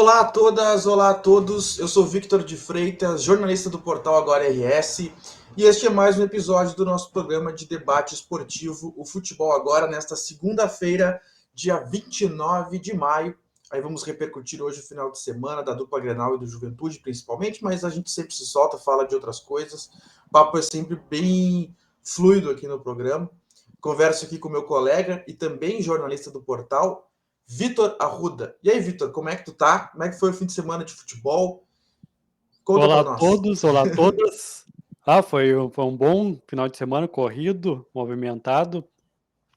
Olá a todas, olá a todos. Eu sou Victor de Freitas, jornalista do portal Agora RS, e este é mais um episódio do nosso programa de debate esportivo, o Futebol Agora, nesta segunda-feira, dia 29 de maio. Aí vamos repercutir hoje o final de semana da dupla Grenal e do Juventude, principalmente, mas a gente sempre se solta, fala de outras coisas. O papo é sempre bem fluido aqui no programa. Converso aqui com meu colega e também jornalista do portal, Vitor Arruda. E aí, Vitor, como é que tu tá? Como é que foi o fim de semana de futebol? Conta Olá para a nós. todos, olá a todas. Foi um bom final de semana, corrido, movimentado,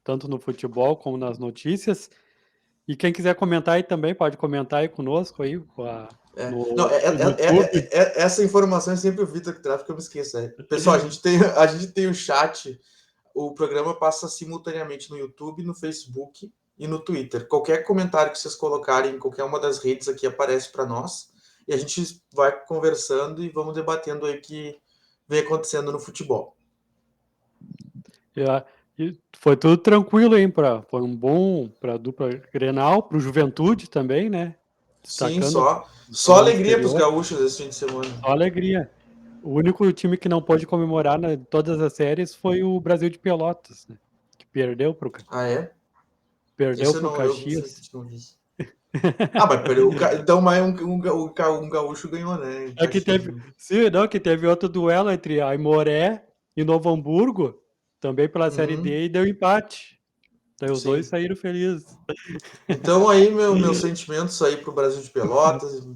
tanto no futebol como nas notícias. E quem quiser comentar aí também, pode comentar aí conosco aí, Não, no YouTube. essa informação é sempre o Vitor que traz, porque eu me esqueço. Pessoal, a gente tem o chat, o programa passa simultaneamente no YouTube, no Facebook e no Twitter. Qualquer comentário que vocês colocarem em qualquer uma das redes aqui aparece para nós. E a gente vai conversando e vamos debatendo aí o que vem acontecendo no futebol. E foi tudo tranquilo aí, foi um bom para a dupla Grenal, para o Juventude também, né? Sim, Destacando só no alegria para os exterior, gaúchos esse fim de semana. só alegria. O único time que não pôde comemorar todas as séries foi o Brasil de Pelotas, né? Que Ah, é? perdeu Esse eu pro não, eu Caxias. infelizmente não vi. Ah, mas perdeu. Então, mais um gaúcho ganhou, né? Em É que Caxias. teve, sim, não, que teve outro duelo entre Aimoré e Novo Hamburgo, também pela Série Uhum, D, e deu empate. Então os dois sim. saíram felizes. Então aí meus sentimentos aí pro Brasil de Pelotas,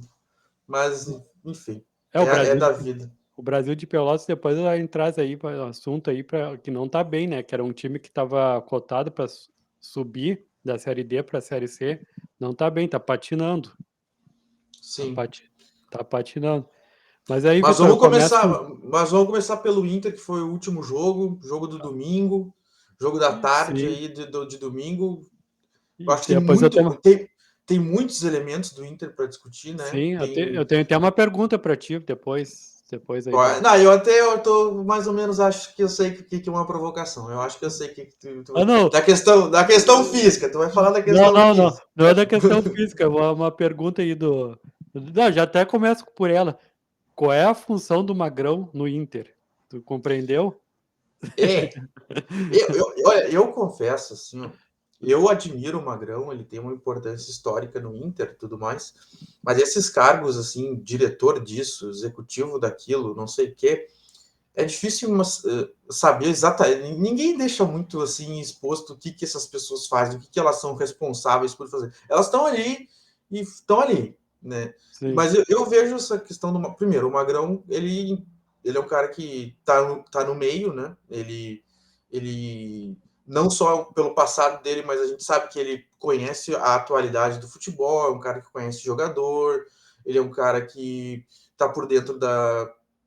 mas enfim, É o é Brasil da de, vida. o Brasil de Pelotas depois vai traz aí para o assunto aí para que não tá bem, né? Que era um time que estava cotado para subir da Série D para a Série C, não tá bem, tá patinando, tá, Sim. tá patinando. Mas aí, Mas Vitor, eu vamos começo começar, com mas vamos começar pelo Inter, que foi o último jogo do domingo, jogo da tarde sim, aí de domingo. Eu e acho que depois eu tenho tem muitos elementos do Inter para discutir, né? sim, eu Tem tenho até uma pergunta para ti depois aí da. Não, eu tô mais ou menos acho que eu sei o que é uma provocação. Eu acho que eu sei que Ah, não, da questão física. Tu vai falar da não, questão não, não, física. não é da questão física, é uma pergunta aí do. Não, já até começo por ela. Qual é a função do Magrão no Inter? Tu compreendeu? É, olha, eu confesso assim, ó, eu admiro o Magrão, ele tem uma importância histórica no Inter, e tudo mais. Mas esses cargos assim, diretor disso, executivo daquilo, não sei o quê, é difícil saber exatamente. Ninguém deixa muito assim exposto o que essas pessoas fazem, o que elas são responsáveis por fazer. Elas estão ali e estão ali, né? Sim, Mas eu vejo essa questão do. Primeiro, o Magrão, ele é um cara que tá no meio, né? Ele não só pelo passado dele, mas a gente sabe que ele conhece a atualidade do futebol, é um cara que conhece jogador, ele é um cara que tá por dentro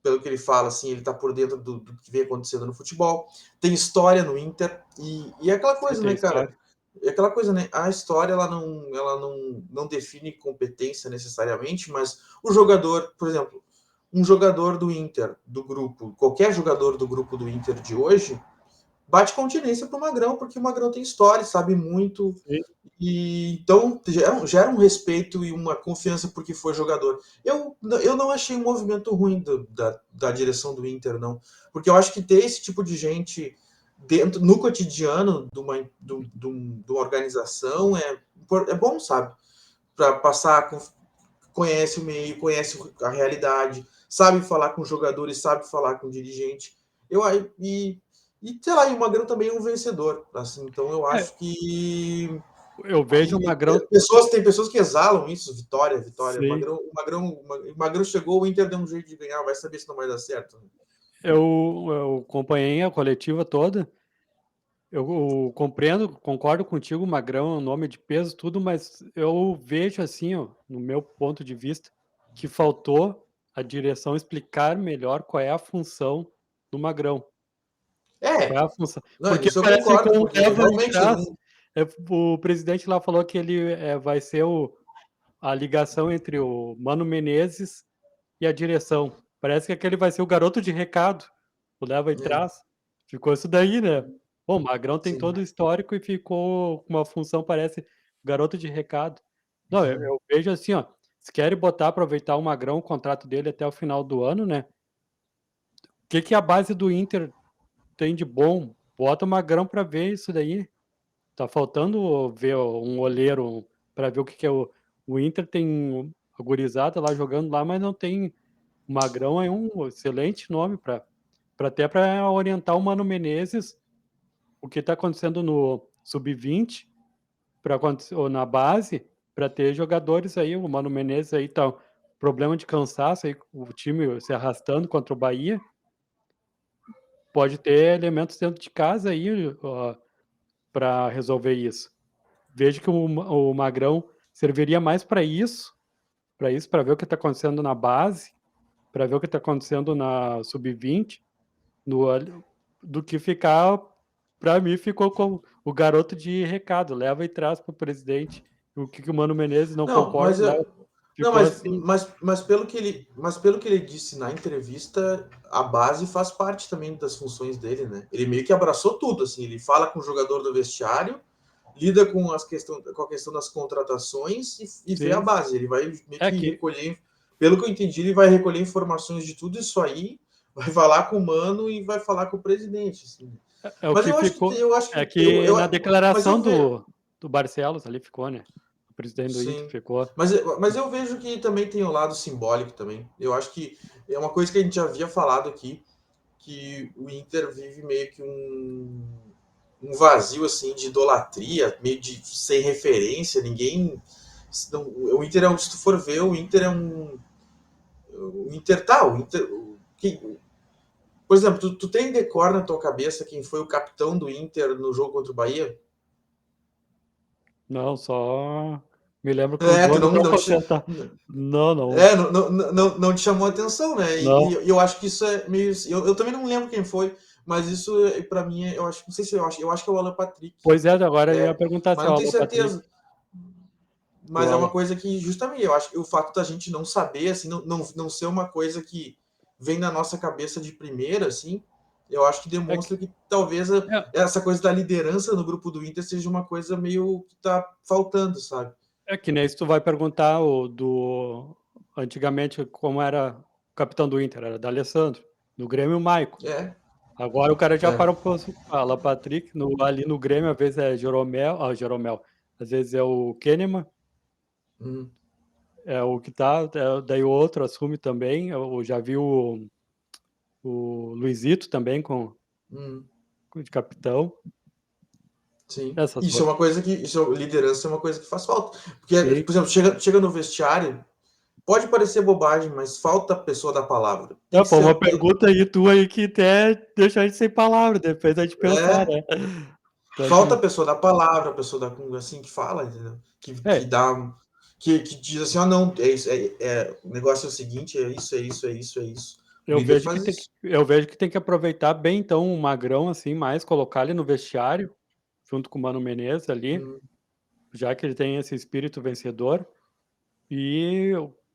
pelo que ele fala, assim, ele tá por dentro do que vem acontecendo no futebol. Tem história no Inter e é aquela sim, coisa, tem né, cara? história. É aquela coisa, né? A história não define competência necessariamente, mas o jogador, por exemplo, um jogador do Inter, do grupo, qualquer jogador do grupo do Inter de hoje, bate continência pro Magrão, porque o Magrão tem história, sabe muito, Sim. e então gera um respeito e uma confiança porque foi jogador. Eu não achei um movimento ruim da direção do Inter, não. Porque eu acho que ter esse tipo de gente dentro no cotidiano de uma organização é bom, sabe? Para passar, conhece o meio, conhece a realidade, sabe falar com jogadores, sabe falar com dirigente. Eu, sei lá, e o Magrão também é um vencedor. Assim, então eu É, acho que eu vejo o Magrão. tem pessoas que exalam isso, vitória, vitória. Sim, O Magrão chegou, o Inter deu um jeito de ganhar, vai saber se não vai dar certo. eu acompanhei a coletiva toda. Eu compreendo, concordo contigo, o Magrão é um nome de peso, tudo, mas eu vejo assim, ó, no meu ponto de vista, que faltou a direção explicar melhor qual é a função do Magrão. Qual é É, a função? não, Porque nisso eu parece que concordo, um porque leva e realmente traz. não. O presidente lá falou que ele vai ser a ligação entre o Mano Menezes e a direção. Parece que aquele vai ser o garoto de recado, o leva e É, traz. Ficou isso daí, né? Bom, o Magrão tem sim, todo o histórico e ficou com uma função, parece, garoto de recado. Não, sim. eu vejo assim, ó. se querem aproveitar o Magrão, o contrato dele até o final do ano, né? O que a base do Inter tem de bom? Bota o Magrão para ver isso daí. Tá faltando ver um olheiro para ver o que é o Inter. Tem a gurizada lá jogando lá, mas não tem. O Magrão é um excelente nome para até para orientar o Mano Menezes o que está acontecendo no sub-20 ou na base, para ter jogadores aí. O Mano Menezes aí tá problema de cansaço aí, o time se arrastando contra o Bahia. Pode ter elementos dentro de casa aí para resolver isso. Vejo que o Magrão serviria mais para isso, para ver o que está acontecendo na base, para ver o que está acontecendo na sub-20, do que ficar. Para mim, ficou com o garoto de recado, leva e traz para o presidente. O que o Mano Menezes não Não, concorda, mas leva. não, Ficou assim. mas pelo que ele disse na entrevista, a base faz parte também das funções dele, né? Ele meio que abraçou tudo, assim. Ele fala com o jogador do vestiário, lida com com a questão das contratações e vê a Sim. base. Ele vai meio É que que, recolher, pelo que eu entendi, ele vai recolher informações de tudo isso aí, vai falar com o Mano e vai falar com o presidente, assim. é o Mas que ficou. eu acho É que que na mas declaração eu vejo, do Barcelos ali ficou, né? O presidente do Inter sim. ficou. Mas eu vejo que também tem o lado simbólico também. Eu acho que é uma coisa que a gente já havia falado aqui, que o Inter vive meio que um vazio assim de idolatria, meio de sem referência, ninguém. Não, o Inter é um, se tu for ver, o Inter é um. O Inter tá, o Inter. Por exemplo, tu tem decor na tua cabeça quem foi o capitão do Inter no jogo contra o Bahia? Não, só me lembro que o É, tu Johnny não, não não te, conserta. Não, não, é, não te chamou a atenção, né? não. E eu acho que isso é meio. Eu também não lembro quem foi, mas isso para mim, eu acho, não sei se eu acho que é o Alan Patrick. Pois é, agora eu ia É, perguntar se mas é o não tenho Alan Patrick. certeza. O Mas é uma Alan. coisa que, justamente, eu acho que o fato da gente não saber, assim, não ser uma coisa que vem na nossa cabeça de primeira, assim, eu acho que É que, demonstra que talvez é, essa coisa da liderança no grupo do Inter seja uma coisa meio que tá faltando, sabe? é que nem se tu vai perguntar antigamente como era o capitão do Inter, era D'Alessandro, no Grêmio o Maico. É, Agora o cara já é. parou para Alan Patrick, ali no Grêmio, às vezes é Jeromel, às vezes é o Kahneman, Hum, é o que tá, daí o outro assume também. Eu já vi o Luizito também hum. de capitão. Sim. Essas Isso é coisas. uma coisa que. Liderança é uma coisa que faz falta. Porque, Sim. por exemplo, chega no vestiário, pode parecer bobagem, mas falta a pessoa da palavra. Tem Não, que pô, uma ser. pergunta aí tua aí que até deixa a gente sem palavras, depois a gente pensar, É, né? Tá falta a que, pessoa da palavra, a pessoa da, assim, que fala, entendeu? Que é, dá. Que diz assim, não, é isso, o negócio é o seguinte, é isso, é isso, é isso, é isso. O eu líder vejo que faz tem que, isso. eu vejo que tem que aproveitar bem então o Magrão assim, mais colocar ele no vestiário junto com o Mano Menezes ali, Hum, já que ele tem esse espírito vencedor. E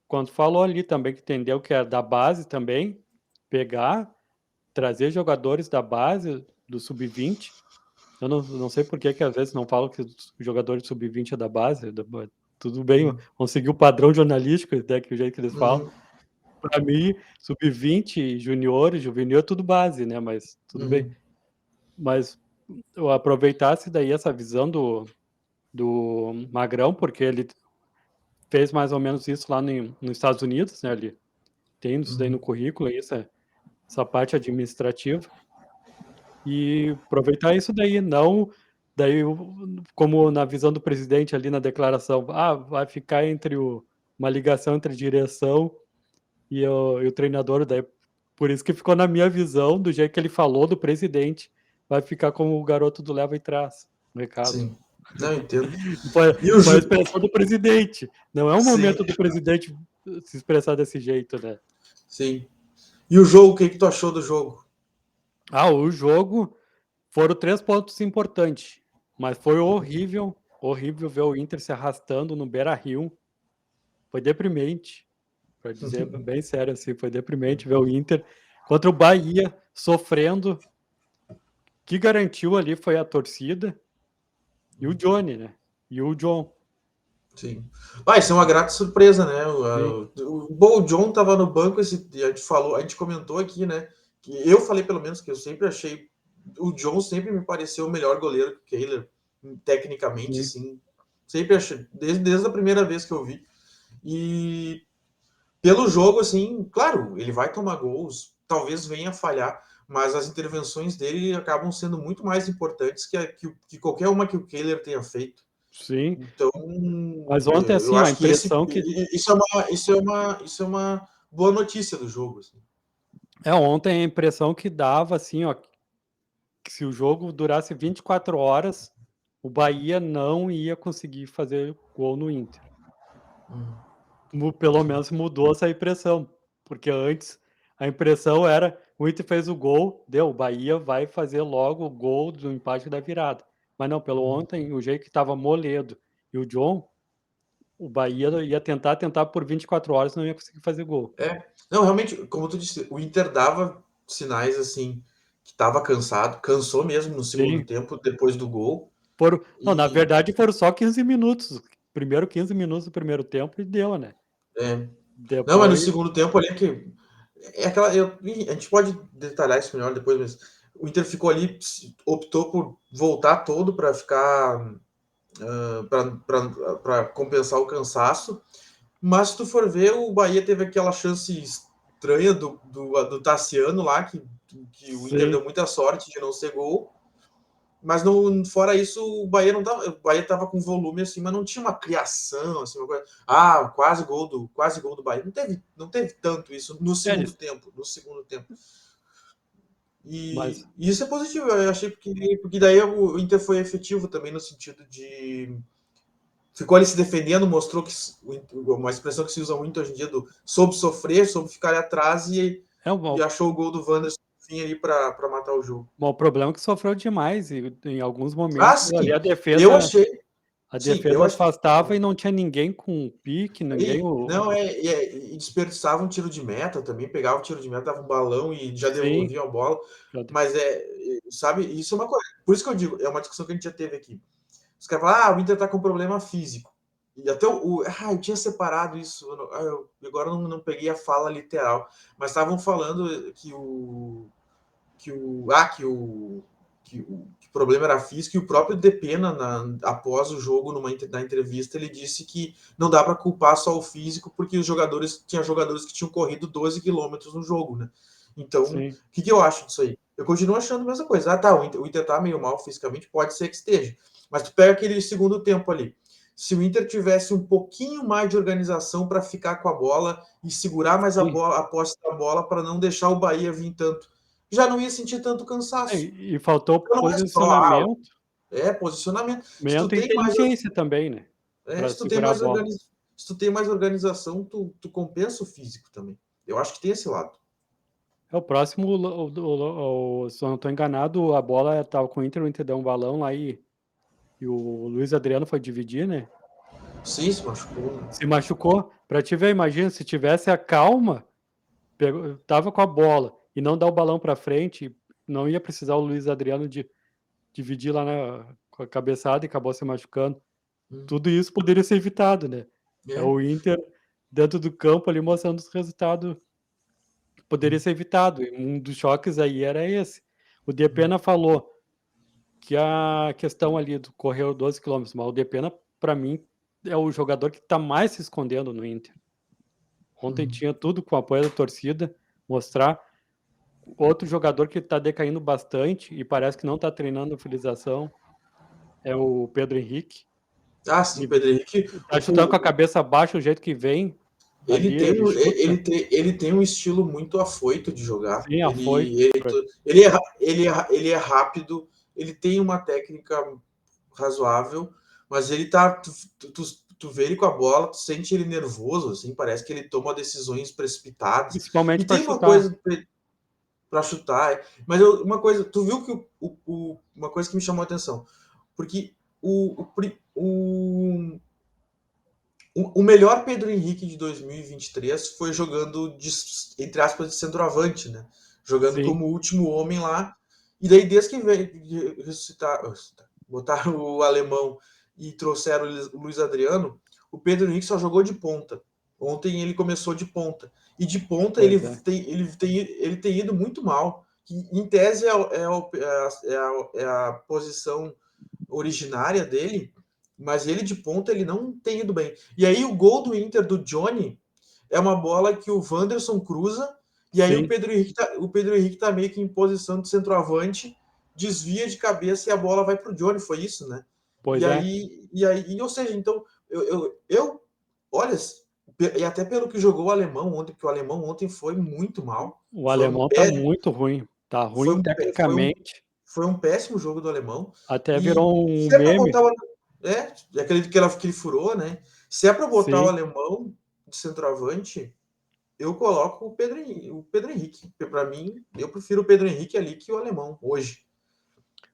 quando falou ali também que entendeu que é da base também, pegar, trazer jogadores da base do sub-20. Eu não sei por que que às vezes não falam que os jogadores sub-20 é da base. Tudo bem, hum, vamos seguir o padrão jornalístico, né, que o jeito que eles falam. uhum, Para mim, sub-20, juniores, juvenil é tudo base, né? Mas tudo bem. uhum, Mas eu aproveitasse daí essa visão do Magrão, porque ele fez mais ou menos isso lá nos Estados Unidos, né? Ele tem isso daí no uhum, currículo, essa parte administrativa. E aproveitar isso daí, não daí como na visão do presidente ali na declaração, vai ficar uma ligação entre a direção e o treinador, daí por isso que ficou na minha visão, do jeito que ele falou do presidente, vai ficar como o garoto do leva e traz, o recado. sim. Não entendo. Foi, E o foi a Ju... expressão do presidente, não é o Sim, momento do presidente se expressar desse jeito, né? sim. E o jogo, o que tu achou do jogo? O jogo foram 3 pontos importantes, mas foi horrível, horrível ver o Inter se arrastando no Beira-Rio. Foi deprimente, para dizer bem sério assim, foi deprimente ver o Inter contra o Bahia sofrendo. Que garantiu ali foi a torcida e o Johnny, né? E o John. Sim. Isso é uma grata surpresa, né? Sim, O John estava no banco, a gente comentou aqui, né? Que eu falei pelo menos que eu sempre achei o John sempre me pareceu o melhor goleiro que o Kehler, tecnicamente, sim. assim. Sempre achei, desde a primeira vez que eu vi. E pelo jogo, assim, claro, ele vai tomar gols, talvez venha a falhar, mas as intervenções dele acabam sendo muito mais importantes que qualquer uma que o Kehler tenha feito. Sim. Então, Mas ontem, eu assim, a acho que impressão que. isso é uma boa notícia do jogo. Assim. Ontem a impressão que dava, assim, ó, que se o jogo durasse 24 horas, o Bahia não ia conseguir fazer gol no Inter. Pelo menos mudou essa impressão, porque antes a impressão era o Inter fez o gol, deu, o Bahia vai fazer logo o gol do empate da virada. Mas não, pelo ontem, o jeito que estava Moledo e o John, o Bahia ia tentar por 24 horas, não ia conseguir fazer gol. Não, realmente, como tu disse, o Inter dava sinais assim que estava cansado, cansou mesmo no segundo Sim. tempo depois do gol. Não, na E verdade foram só 15 minutos. Primeiro 15 minutos do primeiro tempo e deu, né? é, não, mas no Depois, segundo tempo ali que é aquela, a gente pode detalhar isso melhor depois, mas o Inter ficou ali, optou por voltar todo para ficar para compensar o cansaço. Mas se tu for ver, o Bahia teve aquela chance estranha do Tassiano lá, que o Inter sim. deu muita sorte de não ser gol. Mas não, fora isso, o Bahia tava com volume assim, mas não tinha uma criação, assim, uma coisa, quase gol do Bahia. Não teve tanto isso no É, segundo tempo, mas E isso é positivo, eu achei porque daí o Inter foi efetivo também no sentido de ficou ali se defendendo, mostrou que uma expressão que se usa muito hoje em dia do soube sofrer, soube ficar ali atrás é e o, achou o gol do Wanderson no fim ali para matar o jogo. o problema é que sofreu demais e em alguns Ah, momentos ali sim, eu achei, a sim, eu defesa achei. afastava e não tinha ninguém com pique, ninguém Não, e desperdiçava um tiro de meta também, pegava um tiro de meta, dava um balão e já sim, devolvia a bola. já de- Mas sabe, isso é uma coisa. Por isso que eu digo, é uma discussão que a gente já teve aqui. Os caras falam, o Inter tá com problema físico. E até eu tinha separado isso, agora não peguei a fala literal, mas estavam falando que o problema era físico e o próprio Depena, após o jogo, na entrevista, ele disse que não dá para culpar só o físico, porque tinha jogadores que tinham corrido 12 quilômetros no jogo, né? Então, o sim. que eu acho disso aí? Eu continuo achando a mesma coisa. Tá, o Inter tá meio mal fisicamente, pode ser que esteja. Mas tu pega aquele segundo tempo ali. Se o Inter tivesse um pouquinho mais de organização para ficar com a bola e segurar mais Sim. a posse da bola para não deixar o Bahia vir tanto, já não ia sentir tanto É, cansaço. e faltou Então não é só posicionamento, posicionamento. Se tu e tem mais, inteligência também, né? é, Para se tu tem segurar a mais, bola. se tu tem mais organização, tu compensa o físico também. Eu acho que tem esse lado. É o próximo, se eu não estou enganado, a bola estava com o Inter deu um balão lá e o Luiz Adriano foi dividir, né? Sim, se machucou. Né? Se machucou. Para te ver, imagina, se tivesse a calma, tava com a bola e não dá o balão para frente, não ia precisar o Luiz Adriano de dividir lá com a cabeçada e acabou se machucando. Tudo isso poderia ser evitado, né? É É. o Inter dentro do campo ali mostrando os resultados que poderia ser evitado. E um dos choques aí era esse. O Depena falou que a questão ali do correr 12 quilômetros, mas o Depena, para mim, é o jogador que está mais se escondendo no Inter. Ontem tinha tudo com o apoio da torcida, mostrar. Outro jogador que está decaindo bastante e parece que não está treinando finalização é o Pedro Henrique. Ah, sim, o Pedro Henrique. Tá chutando com a cabeça baixa o jeito que vem. Ele Ali tem, ele um- chuta, ele tem um estilo muito afoito de jogar. sim, afoito. Ele é rápido, ele tem uma técnica razoável, mas ele tá. Tu vê ele com a bola, tu sente ele nervoso, assim, parece que ele toma decisões precipitadas. Principalmente E para tem uma chutar. coisa para chutar, mas uma coisa, tu viu que uma coisa que me chamou a atenção, porque o melhor Pedro Henrique de 2023 foi jogando, entre aspas, de centroavante, né? Jogando Sim, como último homem lá. E daí, desde que veio ressuscitar, botaram o alemão e trouxeram o Luiz Adriano, o Pedro Henrique só jogou de ponta. Ontem ele começou de ponta. E de ponta Pois é. ele tem ido muito mal. Em tese é a posição originária dele, mas ele de ponta ele não tem ido bem. E aí o gol do Inter do Johnny é uma bola que o Wanderson cruza, e aí Sim, o Pedro Henrique tá meio que em posição de centroavante, desvia de cabeça e a bola vai pro Johnny, foi isso, né? pois é. Ou seja, então, olha, e até pelo que jogou o alemão ontem, porque o alemão ontem foi muito mal. O alemão tá muito ruim. Tá ruim Foi um, tecnicamente. foi um péssimo jogo do alemão. Até E virou um se é para meme. botar o. Acredito que ele furou, né? Se é para botar o Sim. alemão de centroavante, eu coloco o Pedro Henrique. Para mim, eu prefiro o Pedro Henrique ali que o alemão hoje.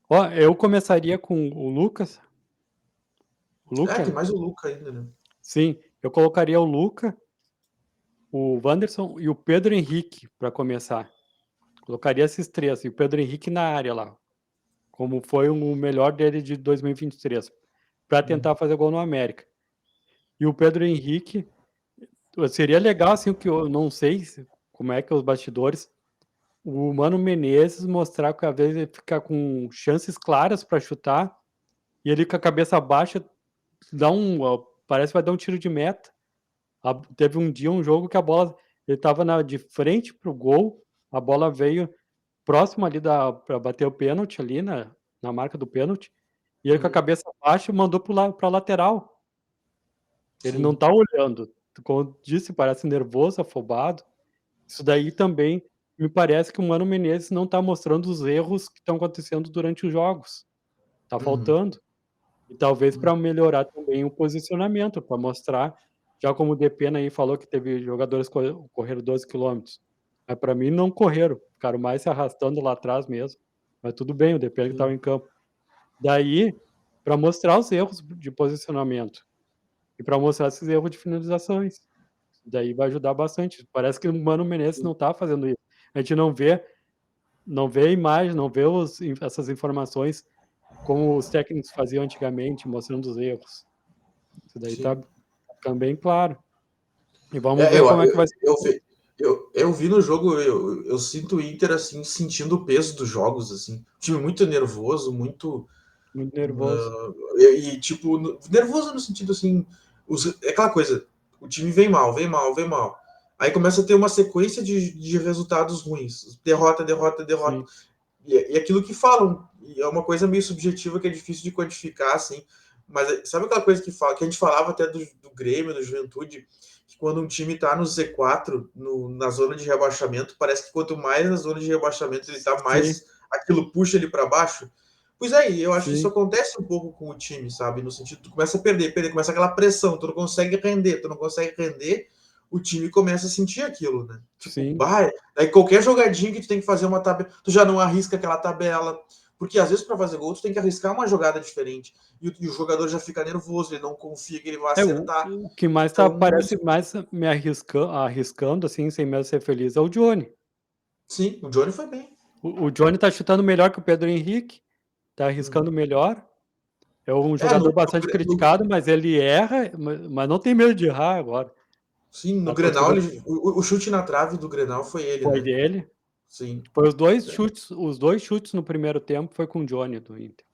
Ó, eu começaria com o Lucas. O Tem Luca? mais o Luca ainda, né? Sim, eu colocaria o Luca, o Wanderson e o Pedro Henrique para começar. Colocaria esses três, e o Pedro Henrique na área lá, como foi o melhor dele de 2023, para tentar fazer gol no América. E o Pedro Henrique, seria legal, assim, o que eu não sei como é que é os bastidores, o Mano Menezes mostrar que às vezes ele fica com chances claras para chutar, e ele com a cabeça baixa, parece que vai dar um tiro de meta. Teve um dia, um jogo que a bola, ele estava de frente pro gol, a bola veio próximo ali para bater o pênalti ali na marca do pênalti, e ele com a cabeça baixa mandou para lateral. Ele não Sim, tá olhando. Como eu disse, parece nervoso, afobado. Isso daí também me parece que o Mano Menezes não tá mostrando os erros que estão acontecendo durante os jogos. Tá uhum, faltando. E talvez uhum, para melhorar também o posicionamento, para mostrar, já como o Depena aí falou que teve jogadores correram 12 quilômetros, mas para mim não correram, ficaram mais se arrastando lá atrás mesmo, mas tudo bem, o Depena que estava sim, em campo. Daí, para mostrar os erros de posicionamento e para mostrar esses erros de finalizações, daí vai ajudar bastante. Parece que o Mano Menezes sim, não está fazendo isso. A gente não vê a imagem, não vê essas informações como os técnicos faziam antigamente, mostrando os erros. Isso daí tá sim. ficando bem claro. E vamos É, ver eu, como é eu, que vai ser. eu vi no jogo, eu sinto o Inter assim, sentindo o peso dos jogos, assim. Time muito nervoso, muito. Muito nervoso. Tipo, nervoso no sentido assim. É aquela coisa, o time vem mal, vem mal, vem mal. Aí começa a ter uma sequência de resultados ruins. Derrota, derrota, derrota. Sim, E aquilo que falam, e é uma coisa meio subjetiva que é difícil de quantificar, assim. Mas sabe aquela coisa que a gente falava até do Grêmio, do Juventude, que quando um time tá no Z4, na zona de rebaixamento, parece que quanto mais na zona de rebaixamento ele tá, sim, mais aquilo puxa ele para baixo. Pois é, eu acho que isso sim, acontece um pouco com o time, sabe? No sentido, tu começa a perder, começa aquela pressão, tu não consegue render, o time começa a sentir aquilo, né? Tipo, sim, bah, aí qualquer jogadinha que tu tem que fazer uma tabela, tu já não arrisca aquela tabela, porque às vezes para fazer gol tu tem que arriscar uma jogada diferente e o jogador já fica nervoso, ele não confia que ele vai é o acertar. o que mais Então, parece mais me arriscando, assim, sem mesmo ser feliz, é o Johnny. sim, o Johnny foi bem. O Johnny tá chutando melhor que o Pedro Henrique, tá arriscando Uhum. melhor. É um É, jogador bastante criticado, mas ele erra, mas não tem medo de errar agora. sim, no A Grenal, torcida o chute na trave do Grenal foi ele, foi né? dele. Sim. Foi os 2 chutes no primeiro tempo foi com o Johnny do Inter.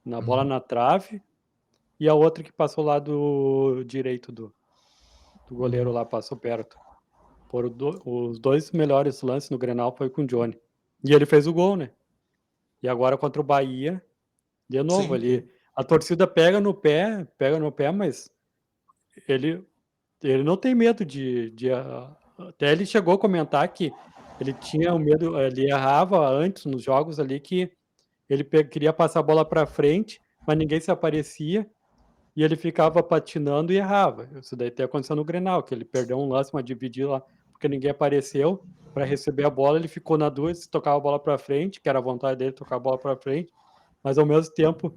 Na bola Uhum. na trave e a outra que passou lá do direito do goleiro Uhum. lá, passou perto. Os 2 melhores lances no Grenal foi com o Johnny. E ele fez o gol, né. E agora contra o Bahia, de novo, Sim, sim. a torcida pega no pé, mas ele ele não tem medo até ele chegou a comentar que ele tinha o medo, ele errava antes nos jogos ali que ele queria passar a bola para frente, mas ninguém se aparecia, e ele ficava patinando e errava. Isso daí até aconteceu no Grenal, que ele perdeu um lance, uma dividida lá, porque ninguém apareceu para receber a bola, ele ficou na dúvida se tocava a bola para frente, que era a vontade dele tocar a bola para frente, mas ao mesmo tempo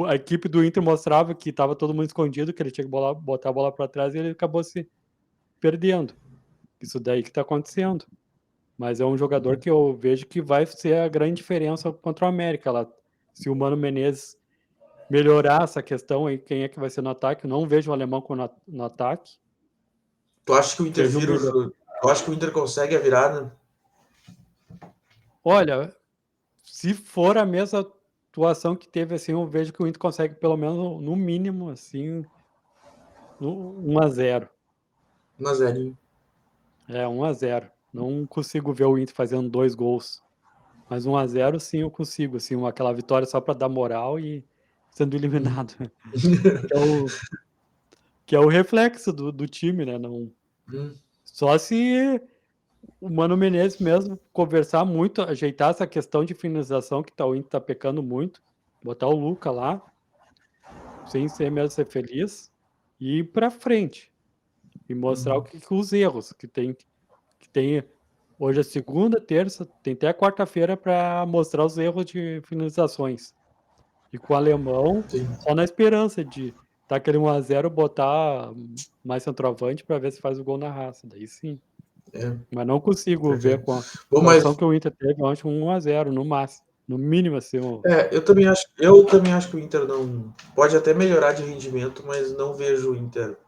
a equipe do Inter mostrava que estava todo mundo escondido, que ele tinha que botar a bola para trás e ele acabou se perdendo. Isso daí que está acontecendo. Mas é um jogador que eu vejo que vai ser a grande diferença contra o América lá. Se o Mano Menezes melhorar essa questão aí, quem é que vai ser no ataque. Eu não vejo o alemão no ataque. Tu acha que o Inter Vejo vira melhor. Tu acha que o Inter consegue a virada? Olha, se for a mesma atuação que teve, assim, eu vejo que o Inter consegue pelo menos, no mínimo, assim, 1-0. 1-0. 1-0. Não consigo ver o Inter fazendo 2 gols. Mas 1-0 sim eu consigo, assim, aquela vitória só para dar moral e sendo eliminado. Que é o reflexo do time, né? Não, só se o Mano Menezes mesmo conversar muito, ajeitar essa questão de finalização que o Inter tá pecando muito, botar o Luca lá, sem ser feliz, e ir para frente. E mostrar os erros que tem. Hoje é segunda, terça, tem até quarta-feira para mostrar os erros de finalizações. E com o alemão, Sim. só na esperança de dar aquele 1-0, botar mais centroavante para ver se faz o gol na raça. Daí sim. É. Mas não consigo ver com a Bom, atuação mas que o Inter teve ontem, 1-0 no máximo. No mínimo, assim. eu também acho que o Inter não pode até melhorar de rendimento, mas não vejo o Inter.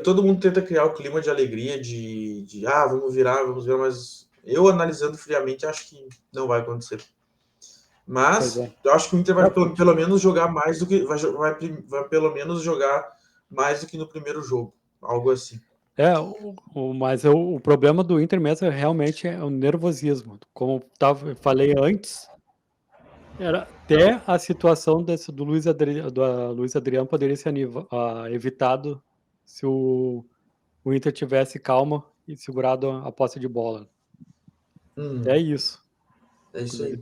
Todo mundo tenta criar o clima de alegria, de vamos virar, mas eu analisando friamente acho que não vai acontecer. Pois Mas é. eu acho que o Inter vai Porque, pelo menos jogar mais do que vai pelo menos jogar mais do que no primeiro jogo, algo assim. mas o problema do Inter mesmo realmente é o nervosismo. Como falei antes, era até a situação do Luiz Adriano poderia ser evitado se o Inter tivesse calma e segurado a posse de bola. É isso. É isso aí.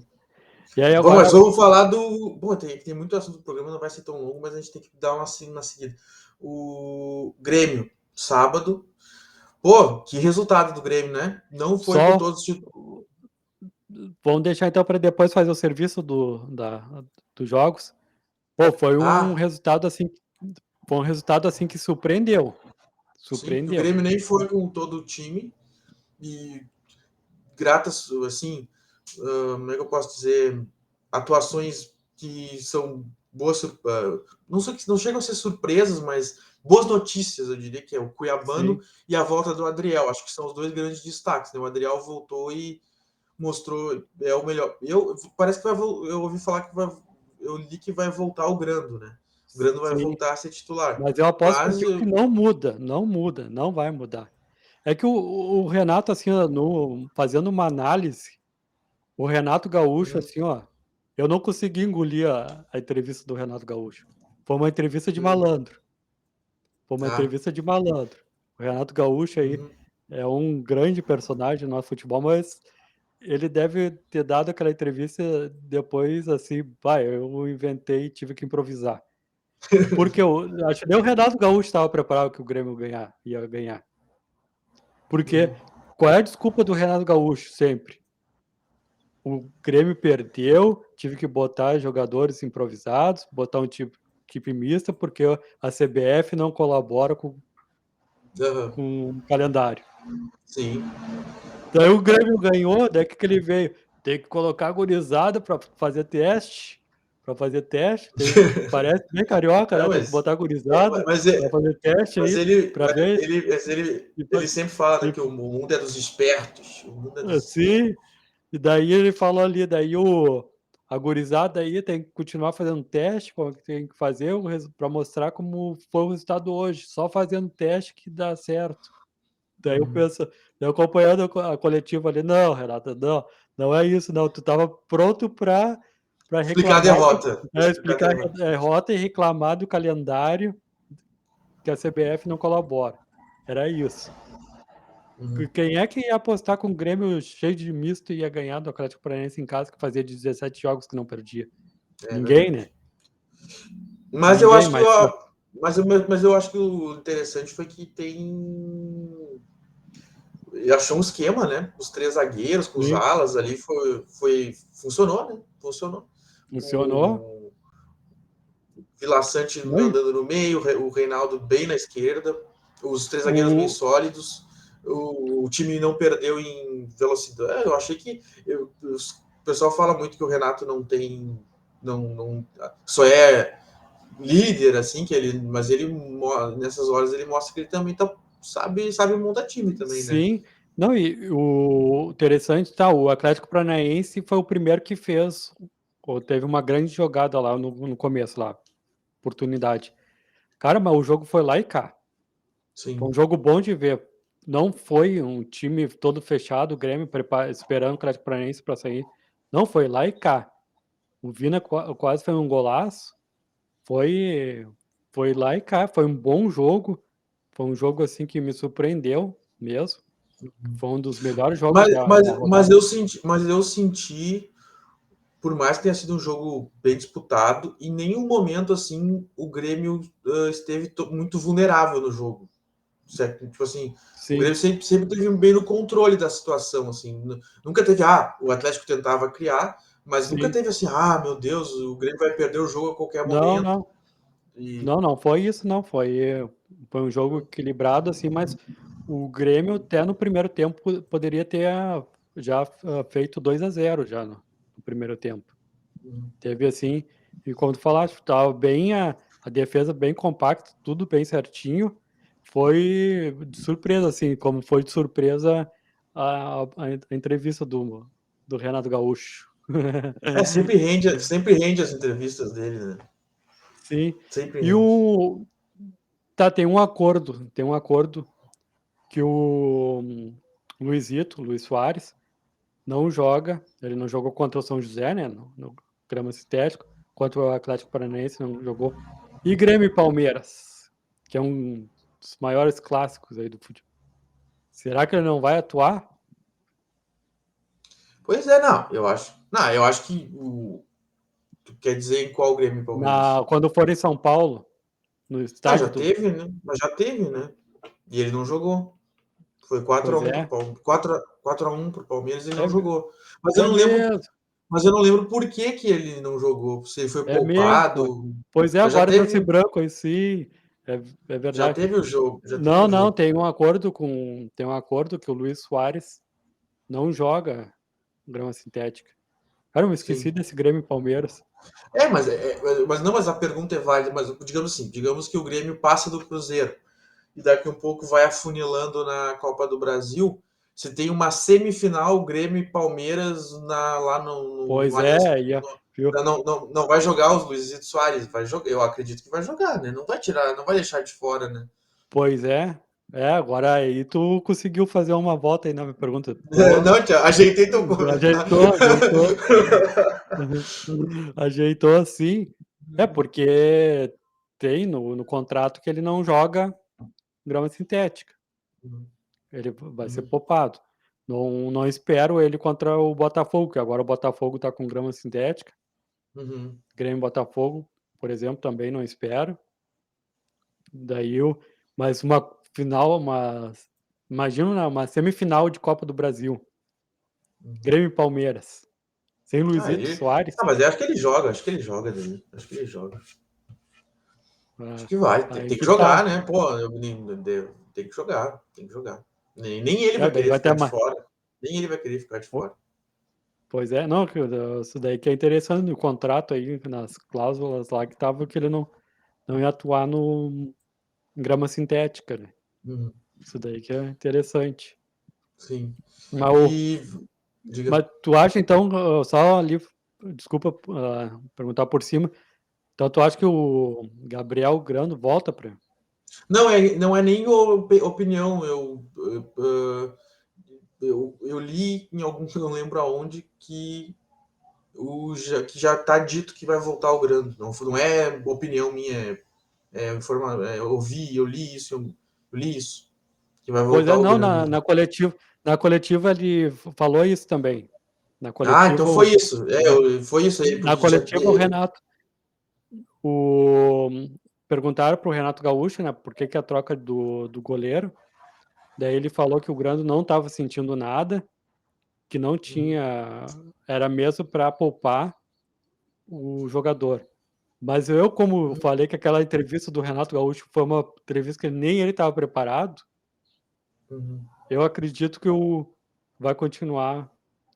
E aí Bom, agora, mas vamos falar do. Bom, tem muito assunto do programa, não vai ser tão longo, mas a gente tem que dar uma assim na seguida. O Grêmio, sábado. Pô, que resultado do Grêmio, né? Não foi com só todos os. vamos deixar então para depois fazer o serviço dos jogos. Pô, Ah, foi um resultado assim que surpreendeu. sim, porque o Surpreendeu. Grêmio nem foi com todo o time. E gratas, assim, como é que eu posso dizer? Atuações que são boas. Não chegam a ser surpresas, mas boas notícias, eu diria que é o Cuiabano Sim. e a volta do Adriel. Acho que são os dois grandes destaques. Né? O Adriel voltou e mostrou é o melhor. Parece que eu ouvi falar que eu li que vai voltar o Grando, né? O Grando vai Sim. voltar a ser titular. Mas eu aposto Mas contigo que não muda, não muda, não vai mudar. É que o Renato, assim, ó, fazendo uma análise, o Renato Gaúcho, assim, ó, eu não consegui engolir a entrevista do Renato Gaúcho. Foi uma entrevista de malandro. Foi uma ah, entrevista de malandro. O Renato Gaúcho aí é um grande personagem no nosso futebol, mas ele deve ter dado aquela entrevista depois, assim, eu inventei e tive que improvisar. Porque eu acho que nem o Renato Gaúcho estava preparado que o Grêmio ia ganhar. Porque qual é a desculpa do Renato Gaúcho sempre? O Grêmio perdeu, tive que botar jogadores improvisados, botar um equipe mista, porque a CBF não colabora com o calendário. sim. Daí o Grêmio ganhou, daí que ele veio? Tem que colocar a gurizada para fazer teste. Para fazer teste. Parece bem carioca, Não, né? Tem que botar a gurizada mas, para fazer teste mas aí, ele, para ver. ele sempre fala, né, que o mundo é dos espertos. O mundo é dos espertos. Assim, e daí ele falou ali, daí a gurizada aí tem que continuar fazendo teste, tem que fazer para mostrar como foi o resultado hoje. Só fazendo teste que dá certo. Daí eu penso, daí eu acompanhando a coletiva ali, não, Renata, não é isso, não. Tu tava pronto para Explicar a reclamar, derrota. Explicar a explicar a derrota. derrota e reclamar do calendário que a CBF não colabora. Era isso. Quem é que ia apostar com o Grêmio cheio de misto e ia ganhar do Atlético Paranaense em casa, que fazia 17 jogos que não perdia? É Ninguém, verdade. né? Mas eu Ninguém, acho que mas sim. mas eu acho que o interessante foi que tem. Ele achou um esquema, né? Os três zagueiros, com os Sim, alas ali, funcionou, né? Funcionou. funcionou. O Vila Sante Oi? andando no meio, o Reinaldo bem na esquerda, os três zagueiros bem O, sólidos, o time não perdeu em velocidade. Eu achei que. O pessoal fala muito que o Renato não tem. só é líder, assim, mas ele nessas horas ele mostra que ele também sabe montar time também, né? Sim. Não, e o interessante, tá, o Atlético Paranaense foi o primeiro que fez, ou teve uma grande jogada lá no começo, lá, oportunidade. Cara, mas o jogo foi lá e cá. Foi um Sim. jogo bom de ver. Não foi um time todo fechado, o Grêmio esperando o Atlético Paranaense para sair. Não, foi lá e cá. O Vina quase foi um golaço. Foi, foi lá e cá. Foi um bom jogo. Foi um jogo assim que me surpreendeu mesmo. Foi um dos melhores jogos Mas, da mas, mas rodada. eu senti, por mais que tenha sido um jogo bem disputado, em nenhum momento assim o Grêmio esteve muito vulnerável no jogo. Certo? Tipo assim, o Sim, Grêmio sempre teve bem no controle da situação, assim. Nunca teve, o Atlético tentava criar, mas nunca sim. teve assim, meu Deus, o Grêmio vai perder o jogo a qualquer Não, momento. não. E, Não, não foi isso, não. Foi um jogo equilibrado, assim, mas o Grêmio até no primeiro tempo poderia ter já feito 2-0 já no primeiro tempo. Teve assim, e como tu falaste, estava bem a defesa bem compacta, tudo bem certinho. Foi de surpresa, assim, como foi de surpresa a entrevista do Renato Gaúcho. sempre rende as entrevistas dele, né? Sim. Sempre E rende. tem um acordo que o Luiz Soares, não joga, ele não jogou contra o São José, né, no grama sintético, contra o Atlético Paranaense, não jogou. E Grêmio e Palmeiras, que é um dos maiores clássicos aí do futebol. Será que ele não vai atuar? Pois é, não, eu acho. Não, eu acho que tu quer dizer em qual Grêmio e Palmeiras? Quando for em São Paulo, no Ah, já estádio do. teve, né? Mas já teve, né? E ele não jogou. Foi 4 a Pois 1 pro é, Palmeiras. 4-1 pro Palmeiras, ele é, não jogou. Mas eu é não lembro, mesmo, mas eu não lembro por que que ele não jogou. Se ele foi é mesmo. poupado. Pois é, Mas agora desse branco aí, sim, é já verdade. teve o jogo, já teve Não, o não, jogo. tem um acordo que o Luiz Soares não joga grama sintética. Cara, eu me esqueci Sim. desse Grêmio e Palmeiras. Mas a pergunta é válida, mas digamos assim, digamos que o Grêmio passa do Cruzeiro e daqui um pouco vai afunilando na Copa do Brasil. Você tem uma semifinal, Grêmio e Palmeiras lá no Pois Allianz. é, viu? Não vai jogar os Luizito Soares, vai jogar, eu acredito que vai jogar, né? Não vai tirar, não vai deixar de fora, né? Pois é. É, agora aí tu conseguiu fazer uma volta aí na minha pergunta. Pô, Não, tia, ajeitei teu. ajeitou. Ajeitou assim. É, porque tem no contrato que ele não joga grama sintética. Ele vai ser poupado. Não espero ele contra o Botafogo, que agora o Botafogo tá com grama sintética. Uhum. Grêmio e Botafogo, por exemplo, também não espero. Daí mas uma final, imagina uma semifinal de Copa do Brasil, Grêmio e Palmeiras, sem Luizito Soares. Mas eu acho que ele joga daí. Acho que ele joga. Acho Ah, que vai. aí Tem que que tá. jogar, né? Pô, tem que jogar. Tem que jogar. Nem ele vai Daí querer vai ficar ter de mais. fora. Nem ele vai querer ficar de fora. Pois é, não, isso daí que é interessante no contrato aí, nas cláusulas lá que tava que ele não ia atuar no em grama sintética, né? Uhum. Isso daí que é interessante. Sim. Mas, E diga. mas tu acha então, só ali, desculpa, perguntar por cima, então tu acha que o Gabriel Grando volta para. Não é nem opinião. Eu li em algum, não lembro aonde, que já está dito que vai voltar o Grando. Não é opinião minha, eu li isso, eu li isso, que vai Pois voltar é, o não, Grando. na coletiva ele falou isso também. Na Então coletiva, foi isso. Foi isso aí, na porque já. coletiva o Renato, o, perguntaram para o Renato Gaúcho, né, por que, que a troca do goleiro, daí ele falou que o Grando não estava sentindo nada, que não tinha, era mesmo para poupar o jogador. Mas eu, como falei que aquela entrevista do Renato Gaúcho foi uma entrevista que nem ele estava preparado, Uhum. eu acredito que vai continuar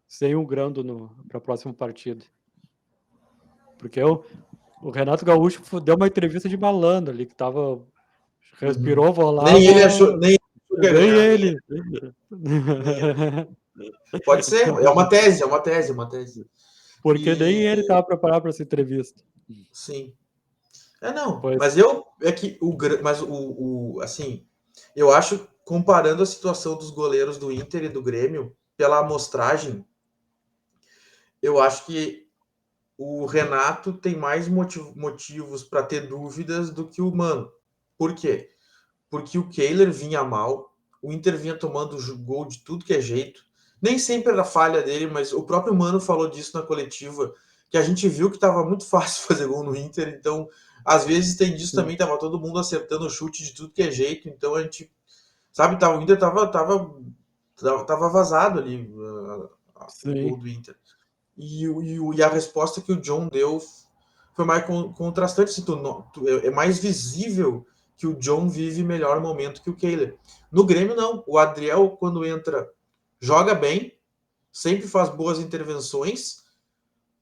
sem o Grando para a próxima partida. Porque o Renato Gaúcho deu uma entrevista de malandro ali, que tava. Respirou, vou lá, Nem ele achou, vou. nem ele achou que ia Nem ganhar, ele. nem ele. Pode ser, é uma tese, é uma tese, é uma tese. Porque nem E ele estava preparado para essa entrevista. sim. É, não, Pois, mas é que mas assim, eu acho, comparando a situação dos goleiros do Inter e do Grêmio, pela amostragem, eu acho que o Renato tem mais motivos para ter dúvidas do que o Mano. Por quê? Porque o Kehler vinha mal, o Inter vinha tomando gol de tudo que é jeito. Nem sempre era falha dele, mas o próprio Mano falou disso na coletiva, que a gente viu que estava muito fácil fazer gol no Inter, então às vezes tem disso sim, também, tava todo mundo acertando o chute de tudo que é jeito, então a gente, sabe, o Inter tava vazado ali o sim. gol do Inter. E a resposta que o John deu foi mais contrastante. Se é mais visível que o John vive melhor momento que o Kehler. No Grêmio, não. O Adriel, quando entra, joga bem, sempre faz boas intervenções,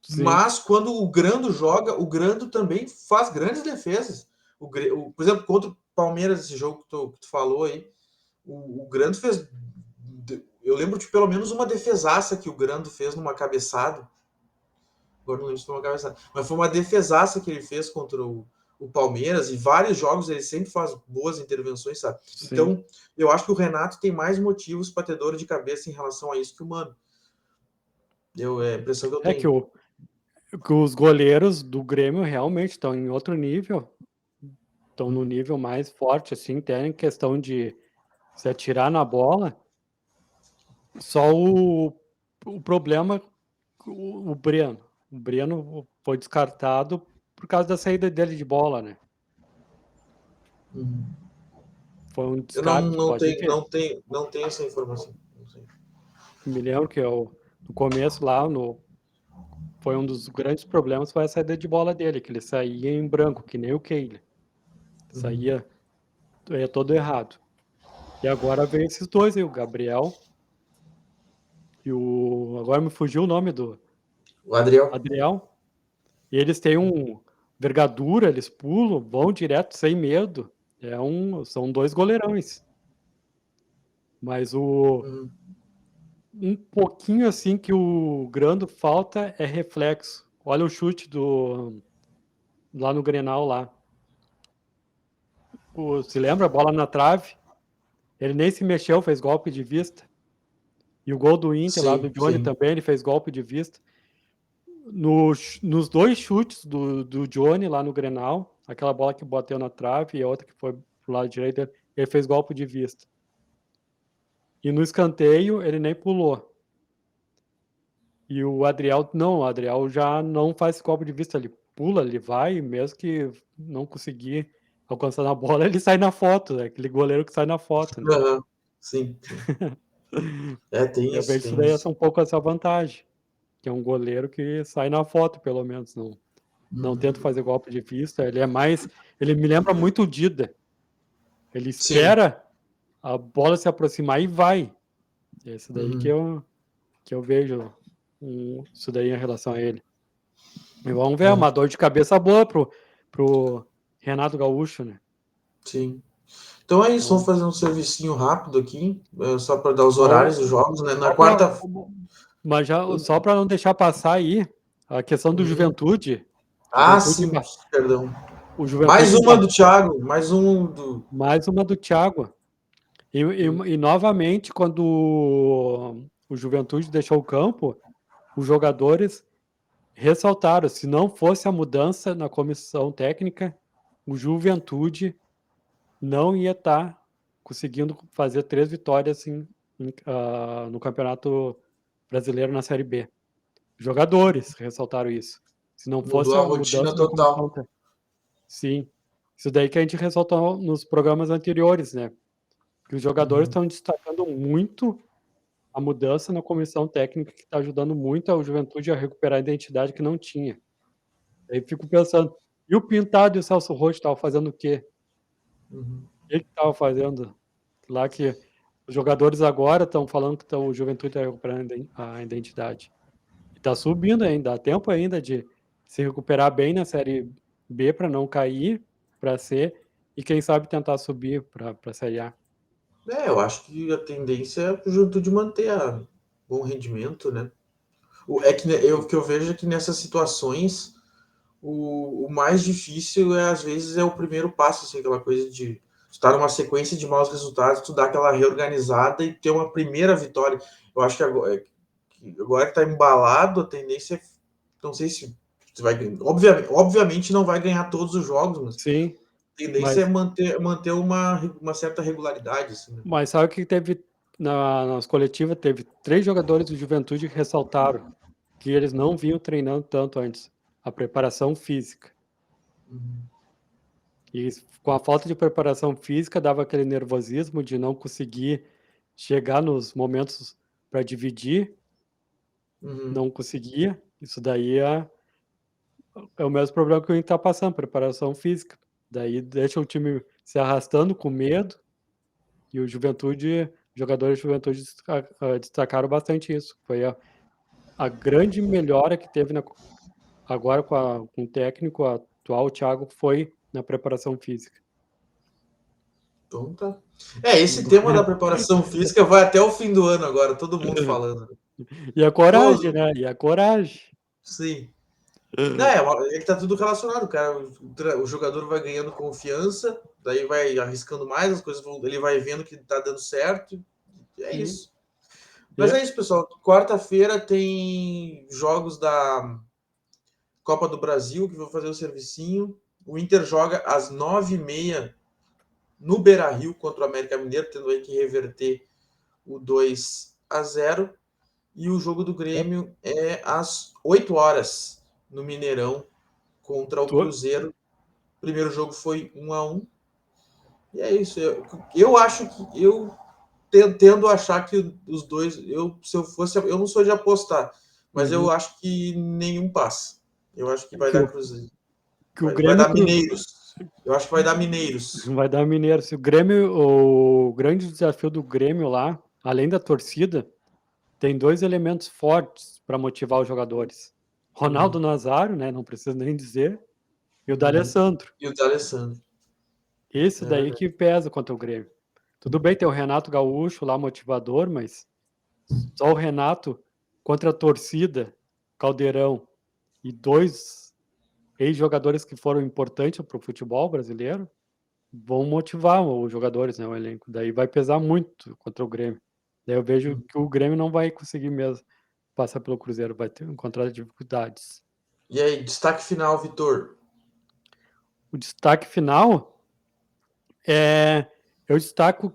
Sim. mas quando o Grando joga, o Grando também faz grandes defesas. Por exemplo, contra o Palmeiras, esse jogo que tu falou aí, o Grando fez. Eu lembro de pelo menos uma defesaça que o Grando fez numa cabeçada. Agora não lembro se foi uma cabeçada. Mas foi uma defesaça que ele fez contra o Palmeiras e vários jogos ele sempre faz boas intervenções, sabe? Sim. Então, eu acho que o Renato tem mais motivos para ter dor de cabeça em relação a isso que o Mano. É a impressão que eu É que, tenho. que os goleiros do Grêmio realmente estão em outro nível. Estão no nível mais forte, assim, até em questão de se atirar na bola. Só o problema, o Breno. O Breno foi descartado por causa da saída dele de bola, né? Uhum. Foi um Eu não, descarte, pode ver. não tenho essa informação. Não sei. Me lembro que no começo lá, foi um dos grandes problemas foi a saída de bola dele, que ele saía em branco, que nem o Keyle. Uhum. Saía todo errado. E agora vem esses dois aí, o Gabriel e o. Agora me fugiu o nome do O Adriel. Adriel. E eles têm envergadura, eles pulam, vão direto sem medo. São dois goleirões. Mas Uhum. um pouquinho assim que o Grando falta é reflexo. Olha o chute lá no Grenal lá. Se lembra? A bola na trave. Ele nem se mexeu, fez golpe de vista. E o gol do Inter lá do Sim, Johnny sim. também, ele fez golpe de vista. Nos dois chutes do Johnny lá no Grenal, aquela bola que bateu na trave e a outra que foi pro lado direito, ele fez golpe de vista. E no escanteio, ele nem pulou. E o Adriel já não faz esse golpe de vista, ele pula, ele vai, mesmo que não conseguir alcançar na bola, ele sai na foto, né? Aquele goleiro que sai na foto, né? Uhum. Sim, sim. É, tem Eu isso, vejo isso tem daí isso. essa um pouco essa vantagem, que é um goleiro que sai na foto, pelo menos, não tenta Uhum. fazer golpe de vista, ele me lembra muito o Dida. Ele Sim. espera a bola se aproximar e vai. É isso daí Uhum. que eu vejo isso daí em relação a ele. E vamos ver, É, uma dor de cabeça boa pro Renato Gaúcho, né? sim. Então é isso, vamos Então, fazer um servicinho rápido aqui, só para dar os horários dos vamos, jogos, né? Na só para, quarta. mas já, só para não deixar passar aí, a questão do Uhum. Juventude, Ah, Juventude, sim, perdão. o Mais Juventude, uma do Thiago, mais um do. mais uma do Thiago. E novamente, quando o Juventude deixou o campo, os jogadores ressaltaram, se não fosse a mudança na comissão técnica, o Juventude não ia estar conseguindo fazer 3 vitórias no Campeonato Brasileiro na Série B. Jogadores ressaltaram isso. Se não Mudou fosse a a rotina mudança na comissão total. técnica. Sim. Isso daí que a gente ressaltou nos programas anteriores, né? Que os jogadores Uhum. estão destacando muito a mudança na comissão técnica, que está ajudando muito a Juventude a recuperar a identidade que não tinha. Aí fico pensando, e o Pintado e o Celso Roth estavam fazendo o quê? Uhum. O que estava fazendo? Lá que os jogadores agora estão falando que o Juventude está recuperando a identidade. E está subindo ainda, dá tempo ainda de se recuperar bem na Série B para não cair para C e quem sabe tentar subir para a Série A. Eu acho que a tendência é o Juventude manter bom rendimento, né? O que eu vejo é que nessas situações o mais difícil às vezes é o primeiro passo, assim, aquela coisa de estar numa sequência de maus resultados, tu dar aquela reorganizada e ter uma primeira vitória. Eu acho que agora que tá embalado, a tendência é, não sei se você vai ganhar, obviamente não vai ganhar todos os jogos, mas Sim, a tendência é mas, manter uma certa regularidade, assim, né? mas sabe o que teve nas coletivas? Teve 3 jogadores do Juventude que ressaltaram que eles não vinham treinando tanto antes. A preparação física. E com a falta de preparação física, dava aquele nervosismo de não conseguir chegar nos momentos para dividir, Uhum. não conseguia. Isso daí é o mesmo problema que a gente está passando, preparação física. Daí deixa o time se arrastando com medo e o Juventude, jogadores de Juventude destacaram bastante isso. Foi a grande melhora que teve agora com o técnico atual, o Thiago, foi na preparação física. Então tá. Esse tema da preparação física vai até o fim do ano agora, todo mundo falando. E a coragem, Todo, né? E a coragem. sim. É que tá tudo relacionado, cara. O jogador vai ganhando confiança, daí vai arriscando mais, as coisas ele vai vendo que tá dando certo. É Sim. isso. Mas É. é isso, pessoal. Quarta-feira tem jogos da Copa do Brasil, que vou fazer o servicinho. O Inter joga às 9h30 no Beira-Rio contra o América Mineiro, tendo aí que reverter o 2-0. E o jogo do Grêmio é às 8 horas no Mineirão contra o Tu- Cruzeiro. O primeiro jogo foi 1-1. E é isso. Eu acho que eu tendo a achar que os dois, se eu fosse, eu não sou de apostar, mas eu Uhum. acho que nenhum passa. Eu acho que vai Que dar o, Cruzeiro. que o Vai Grêmio dar Mineiros. Eu acho que vai dar Mineiros. vai dar Mineiro. Se o grande desafio do Grêmio lá, além da torcida, tem 2 elementos fortes para motivar os jogadores. Ronaldo Uhum, Nazário, né? Não preciso nem dizer, e o uhum. D'Alessandro. E o D'Alessandro. Esse É daí verdade. que pesa contra o Grêmio. Tudo bem, tem o Renato Gaúcho lá, motivador, mas só o Renato contra a torcida, Caldeirão e 2 ex-jogadores que foram importantes para o futebol brasileiro, vão motivar os jogadores, né, o elenco. Daí vai pesar muito contra o Grêmio. Daí eu vejo Uhum. que o Grêmio não vai conseguir mesmo passar pelo Cruzeiro, vai encontrar dificuldades. E aí, destaque final, Vitor. O destaque final eu destaco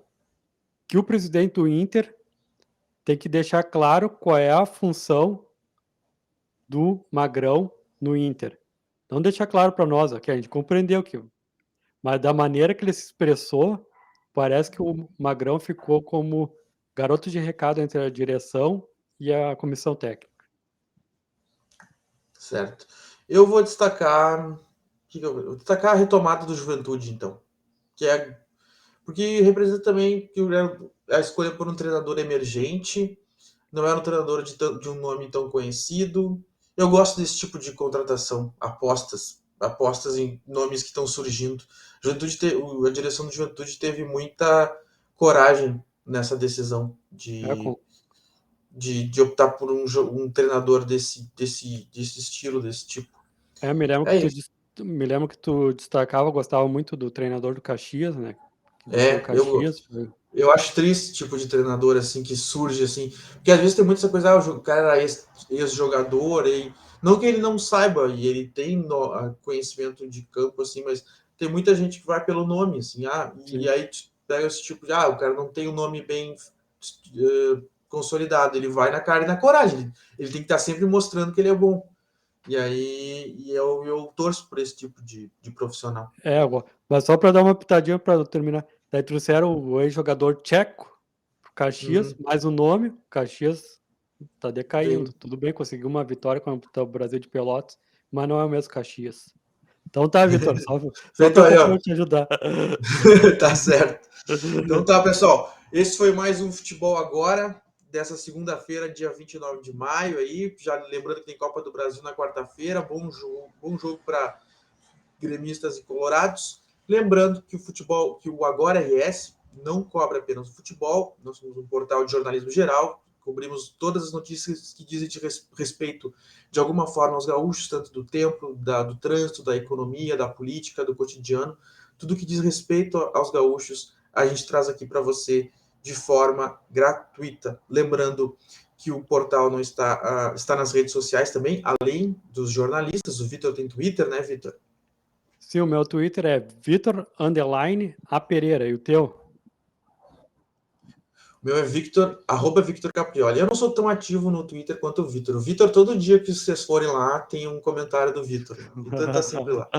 que o presidente do Inter tem que deixar claro qual é a função do Magrão no Inter. Não deixar claro para nós, que a gente compreendeu que, mas da maneira que ele se expressou, parece que o Magrão ficou como garoto de recado entre a direção e a comissão técnica. Certo. Eu vou destacar. Vou destacar a retomada do Juventude, então. Que é. Porque representa também que a escolha por um treinador emergente, não era um treinador de um nome tão conhecido. Eu gosto desse tipo de contratação, apostas em nomes que estão surgindo. A direção do Juventude teve muita coragem nessa decisão É, de optar por um treinador desse estilo, desse tipo. me lembro que É isso. tu destacava, gostava muito do treinador do Caxias, né? Que deixou o É, eu, Caxias. eu acho triste esse tipo de treinador assim que surge assim, porque às vezes tem muita essa coisa, o cara era ex-jogador e não que ele não saiba e ele tem conhecimento de campo assim, mas tem muita gente que vai pelo nome assim, e Sim. aí pega esse tipo de o cara não tem o nome bem consolidado, ele vai na cara e na coragem, ele tem que estar sempre mostrando que ele é bom. E aí eu torço por esse tipo de profissional. Mas só para dar uma pitadinha para terminar. Daí trouxeram o ex-jogador tcheco pro Caxias, Uhum. mais o nome, o Caxias tá Vem. decaindo. Tudo bem, conseguiu uma vitória contra o Brasil de Pelotas, mas não é o mesmo Caxias. Então tá, Vitor, só Feito tô aí, ó. tentando te ajudar. Tá certo. Então tá, pessoal. Esse foi mais um Futebol Agora. dessa segunda-feira, dia 29 de maio, aí, já lembrando que tem Copa do Brasil na quarta-feira, bom jogo para gremistas e colorados. Lembrando que o futebol, que o Agora RS não cobra apenas o futebol, nós somos um portal de jornalismo geral, cobrimos todas as notícias que dizem de respeito, de alguma forma, aos gaúchos, tanto do tempo, do trânsito, da economia, da política, do cotidiano, tudo que diz respeito aos gaúchos, a gente traz aqui para você de forma gratuita. Lembrando que o portal não está nas redes sociais também, além dos jornalistas. O Vitor tem Twitter, né, Vitor? Sim, o meu Twitter é Vitor_A Pereira. E o teu? O meu é Victor, @Victor Caprioli. Eu não sou tão ativo no Twitter quanto o Vitor. O Vitor, todo dia que vocês forem lá, tem um comentário do Vitor. O Vitor tá sempre lá.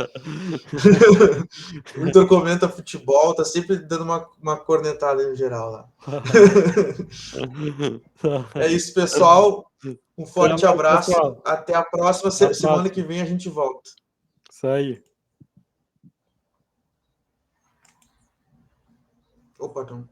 O Vitor comenta futebol, tá sempre dando uma cornetada em geral lá. É isso, pessoal. Um Até forte mais, abraço. pessoal. Até a próxima. Até a Semana que próxima. vem a gente volta. Isso aí. Opa, não.